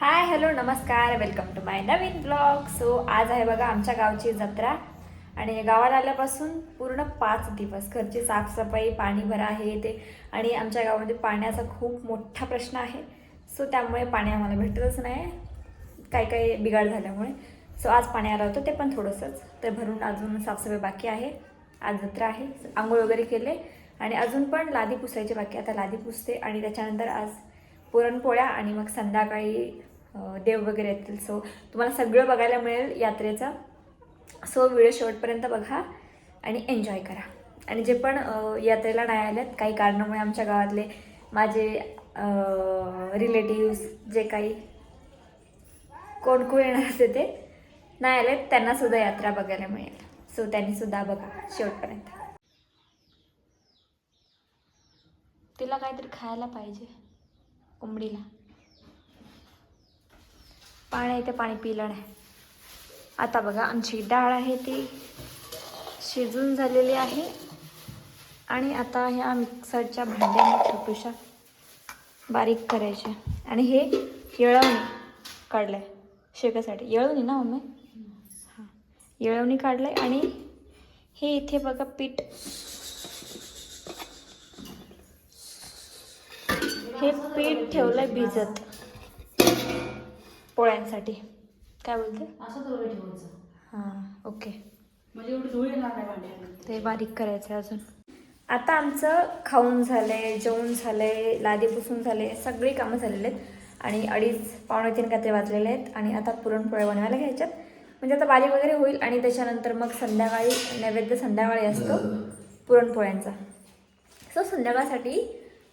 हाय hello नमस्कार, welcome to my नवीन blog. So आज आहे बघा आमच्या गावची जत्रा आणि गावाला आल्यापासून पूर्ण 5 दिवस घरची साफसफाई, पाणी भरा हे ते. आणि आमच्या गावामध्ये पाण्याचा खूप मोठा प्रश्न आहे. सो त्यामुळे पाणी आम्हाला भेटतच नाही, काही बिघाड झाल्यामुळे. सो आज पाणी आलं होतं, ते पण थोडंसंच. तर भरून अजून साफसफाई बाकी आहे. आज जत्रा आहे, आंघोळ वगैरे केले आणि अजून पण लादी पुसायची बाकी. आता लादी पुसते आणि त्याच्यानंतर आज पुरणपोळ्या आणि मग संध्याकाळी देव वगैरे येतील. सो तुम्हाला सगळं बघायला मिळेल यात्रेचा. सो व्हिडिओ शेवटपर्यंत बघा आणि एन्जॉय करा. आणि जे पण यात्रेला नाही आलेत काही कारणामुळे, आमच्या गावातले माझे रिलेटिव्स जे काही कोण कोण येणार असते ते नाही आलेत, त्यांनासुद्धा यात्रा बघायला मिळेल. सो त्यांनीसुद्धा बघा शेवटपर्यंत. तिला काहीतरी खायला पाहिजे, कोंबडीला. पाणी इथे पाणी पिलं नाही. आता बघा आमची डाळ आहे ती शिजून झालेली आहे. आणि आता ह्या मिक्सरच्या भांड्याने छोटूशा बारीक करायचे. आणि हे येळवणी काढलं आहे शेकासाठी. येळवणी ना मम्मी? हां, येळवणी काढलं आहे. आणि हे इथे बघा पीठ, हे पीठ ठेवलं आहे भिजत पोळ्यांसाठी. काय बोलते? असं थोडं ठेवायचं. हां ओके. म्हणजे एवढी धुळी येणार नाही भांड्याला. ते बारीक करायचं आहे अजून. आता आमचं खाऊन झालंय, जेवण झालंय, लादी पुसून झाले, सगळी कामं झालेली आहेत. आणि 2:30-2:45 काहीतरी वाजलेले आहेत. आणि आता पुरणपोळ्या बनवायला घ्यायच्यात. म्हणजे आता बारीक वगैरे होईल आणि त्याच्यानंतर मग संध्याकाळी नैवेद्य संध्याकाळी असतो पुरणपोळ्यांचा. सो संध्याकाळसाठी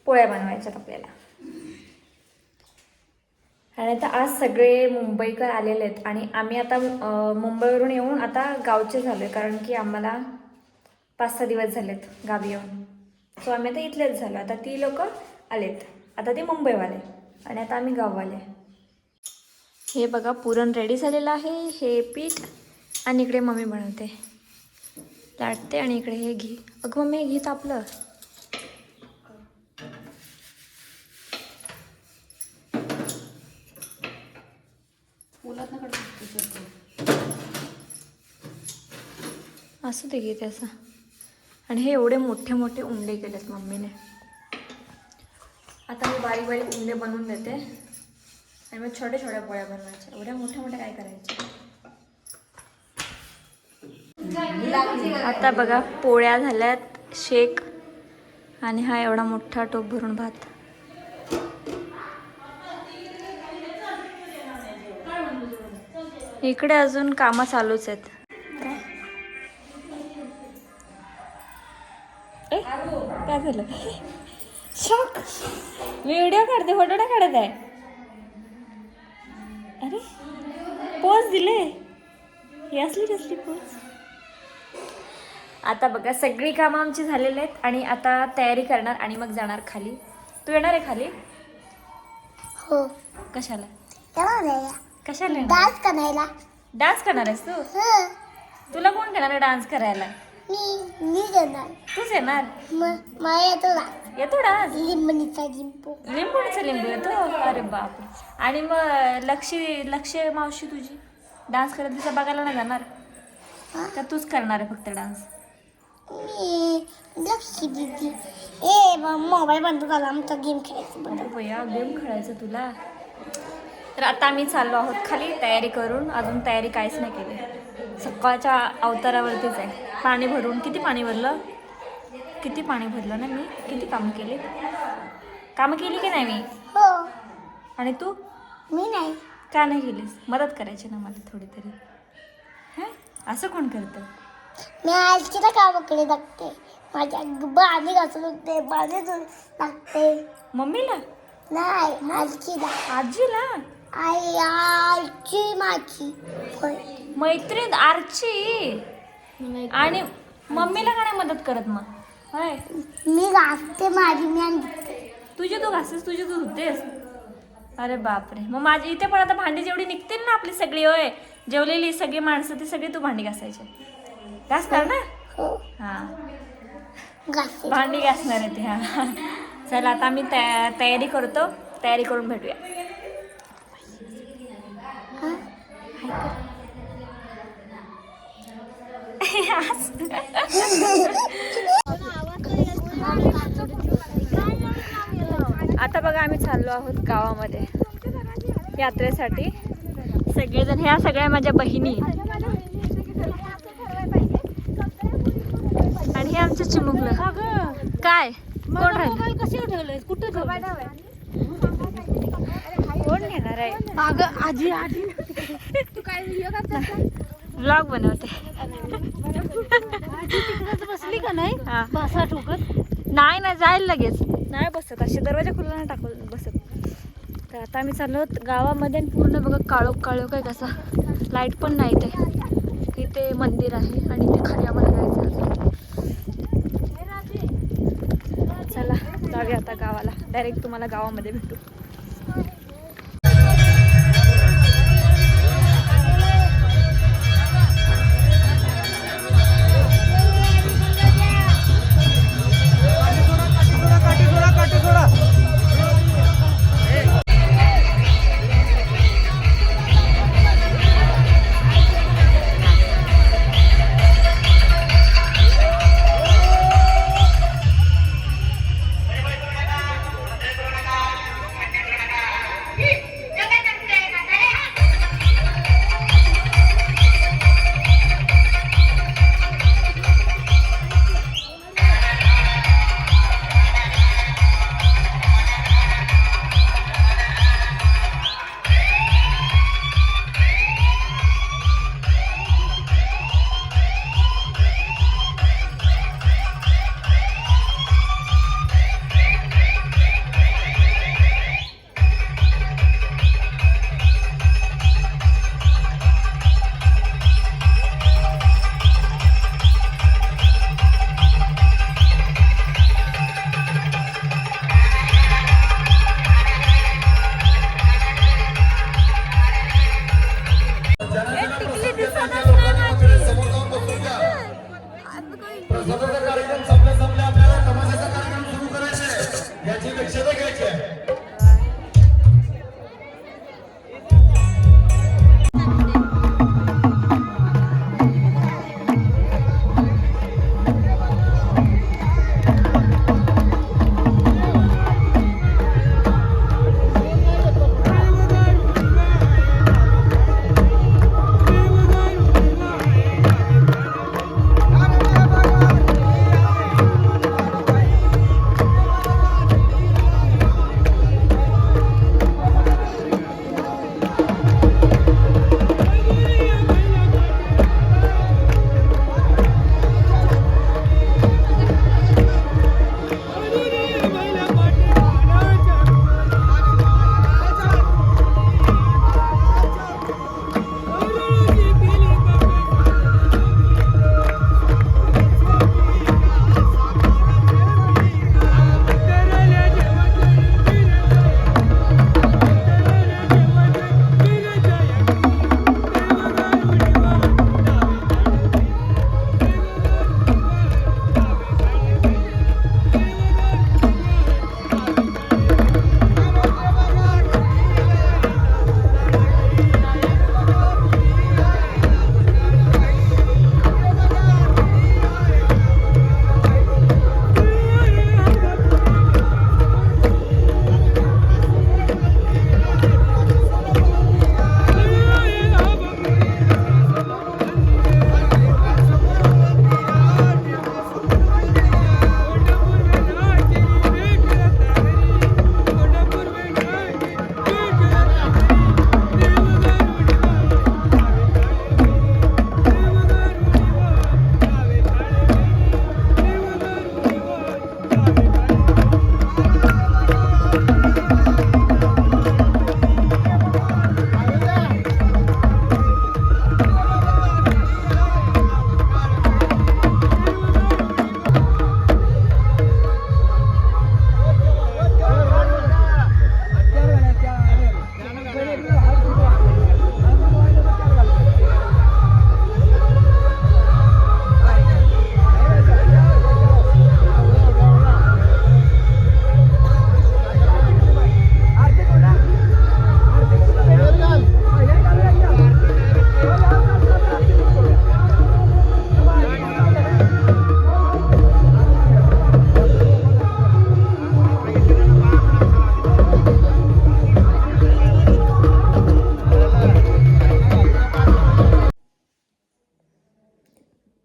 पोळ्या बनवायच्यात आपल्याला. आणि आता आज सगळे मुंबईकर आलेले आहेत. आणि आम्ही आता मुंबईवरून येऊन आता गावचे झालो आहे, कारण की आम्हाला 5-6 दिवस झालेत गावी येऊन. सो आम्ही आता इथलेच झालो. आता ती लोक आलेत, आता ते मुंबईवाले आणि आता आम्ही गाववाले. हे बघा पुरण रेडी झालेलं आहे. हे पीठ आणि इकडे मम्मी बनवते, लाटते. आणि इकडे हे घी. अगं मम्मी हे घी तापलं. असं ते घेते असं. आणि हे एवढे मोठे मोठे उंडे केलेत मम्मीने. आता मी बारीक बारीक उंडे बनवून देते आणि मग छोट्या छोट्या पोळ्या बनवायच्या. एवढ्या मोठ्या मोठ्या काय करायच्या. आता बघा पोळ्या झाल्यात, शेक. आणि हा एवढा मोठा टोप भरून भात. इकडे अजून कामं चालूच आहेत. काय झालं? शॉक. मी व्हिडिओ काढते, फोटो नाही काढत आहे. अरे पोज दिले, ही असली कसली पोज. आता बघा सगळी कामं आमची झालेली आहेत. आणि आता तयारी करणार आणि मग जाणार खाली. तू येणार आहे खाली? हो. कशाला? कशाला? येणार? डान्स करायला. डान्स करणार आहेस तू? तुला कोण घेणार डान्स करायला? मी येणार. तूच येणार? मला येतो ना. येतो डान्स? लिंबणीचा लिंबू. लिंबूचा लिंबू येतो? अरे बापरे. आणि मग लक्ष मावशी तुझी डान्स करत तिचा बघायला नाही जाणार का? तूच करणार आहे फक्त डान्स? मी लक्ष्मी दीदी. ए मोबाईल बंद झाला, आमचा गेम खेळायचं बंद. भैया गेम खेळायचं तुला? तर आता आम्ही चाललो आहोत खाली तयारी करून. अजून तयारी काहीच नाही केली, सकाळच्या अवतारावरतीच आहे. पाणी भरून, किती पाणी भरलं ना मी. किती कामं केली की नाही मी? हो. आणि तू? मी नाही. का नाही केलीस? मदत करायची ना मला थोडी तरी. हां, असं कोण करतं? मी आजीला कामाकडे लागते. माझ्या भांडी घासून लागते, भांडी धुवून लागते. मम्मीला नाही, आजीला. आजीला? आजी माझी मैत्रीण आरची. आणि मम्मीला का नाही मदत करत मग? होय, मी घासते माझी, मी आणते. तुझी तू घासेस, तुझी तू धुतेस? अरे बापरे. मग माझी इथे पण आता भांडी जेवढी निघतील ना आपली सगळी, होय जेवलेली सगळी माणसं, ती सगळी तू भांडी घासायचे. घासणार ना? हो. हां, घासते. भांडी घासणार आहे ते. हां चला आता आम्ही तयारी करतो. तयारी करून भेटूया. आता बघा आम्ही चाललो आहोत गावामध्ये यात्रेसाठी. सगळेजण, ह्या सगळ्या माझ्या बहिणी आणि हे आमचं चिमुकलं. काय कोण राहिलं? कसे ठेवलंय? कुठं कोण नेणार आहे? अगं आजी आजी तू काय व्हिडिओ करते? व्लॉग बनवते. बसली का नाही? हा. बसा ठोकत नाही ना, जाईल लगेच. नाही बसत, असे दरवाजा खुला नाही टाकून बसत. तर आता आम्ही चाललो गावामध्ये आणि पूर्ण बघा काळोख काळोख आहे कसा. लाईट पण नाही इथे. इथे मंदिर आहे आणि इथे खाली आम्हाला जायचं अजून. चला जाऊया आता गावाला. डायरेक्ट तुम्हाला गावामध्ये भेटू.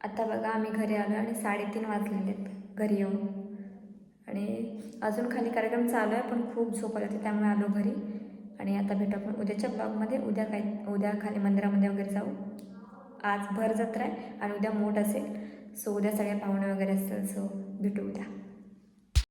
आता बघा आम्ही घरी आलो आणि 3:30 वाजलेले आहेत घरी येऊन. आणि अजून खाली कार्यक्रम चालू आहे पण खूप झोप आली होती त्यामुळे आलो घरी. आणि आता भेटू आपण उद्याच्या ब्लॉगमध्ये. उद्या खाली मंदिरामध्ये वगैरे जाऊ. आज भर जत्रा आहे आणि उद्या मोठ असेल. सो उद्या सगळे पाहुणे वगैरे असतील. सो भेटू उद्या.